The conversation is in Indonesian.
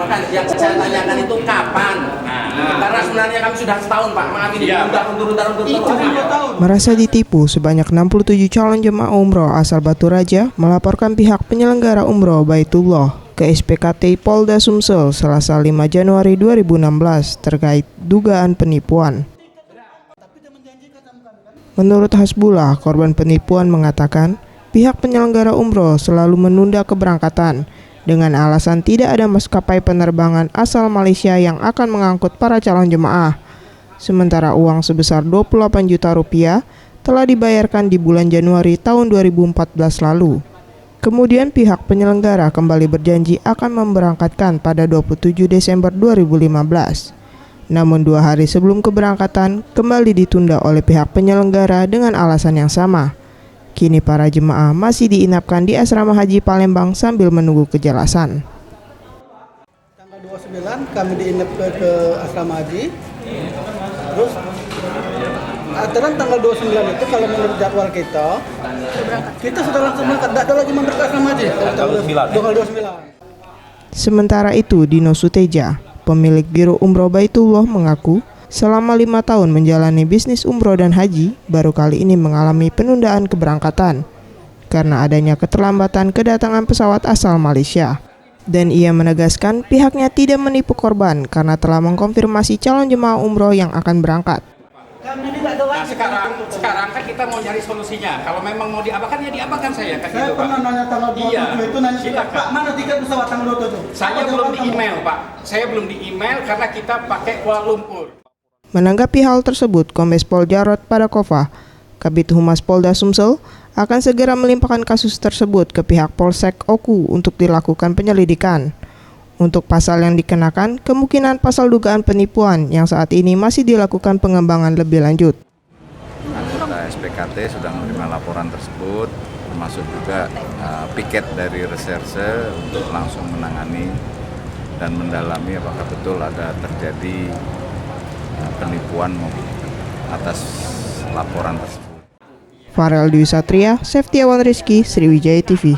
Makanya yang saya tanyakan itu kapan? Karena sebenarnya kami sudah setahun Pak, maaf ini undur. Merasa ditipu, sebanyak 67 calon jemaah umroh asal Batu Raja melaporkan pihak penyelenggara umroh Baitullah ke SPKT Polda Sumsel Selasa 5 Januari 2016 terkait dugaan penipuan. Menurut Hasbullah, korban penipuan mengatakan pihak penyelenggara umroh selalu menunda keberangkatan dengan alasan tidak ada maskapai penerbangan asal Malaysia yang akan mengangkut para calon jemaah. Sementara uang sebesar 28 juta rupiah telah dibayarkan di bulan Januari tahun 2014 lalu. Kemudian pihak penyelenggara kembali berjanji akan memberangkatkan pada 27 Desember 2015. Namun 2 hari sebelum keberangkatan kembali ditunda oleh pihak penyelenggara dengan alasan yang sama. Kini para jemaah masih diinapkan di Asrama Haji Palembang sambil menunggu kejelasan. Tanggal 29 kami diinap ke Asrama Haji. Terus aturan tanggal 29 itu kalau menurut jadwal kita sudah langsung berangkat, tidak ada lagi mampir ke Asrama Haji. Tanggal 29. Sementara itu, Dino Suteja, pemilik Biro Umroh Baitullah mengaku selama 5 tahun menjalani bisnis umroh dan haji, baru kali ini mengalami penundaan keberangkatan karena adanya keterlambatan kedatangan pesawat asal Malaysia. Dan ia menegaskan pihaknya tidak menipu korban karena telah mengkonfirmasi calon jemaah umroh yang akan berangkat. Nah, sekarang kan kita mau nyari solusinya. Kalau memang mau diapakan ya diapakan saya. Saya pernah nanya tanggal 27 itu nanya Pak, mana tiket pesawat tanggal 27? Saya belum di email Pak. Saya belum di email karena kita pakai Kuala Lumpur. Menanggapi hal tersebut, Kombes Pol Jarod Padakova, Kabid Humas Polda Sumsel, akan segera melimpahkan kasus tersebut ke pihak Polsek Oku untuk dilakukan penyelidikan. Untuk pasal yang dikenakan, kemungkinan pasal dugaan penipuan yang saat ini masih dilakukan pengembangan lebih lanjut. Anggota SPKT sudah menerima laporan tersebut, termasuk juga piket dari reserse untuk langsung menangani dan mendalami apakah betul ada terjadi penipuan atas laporan tersebut. Farel Dwi Satria, Septiawan Rizky, Sriwijaya TV.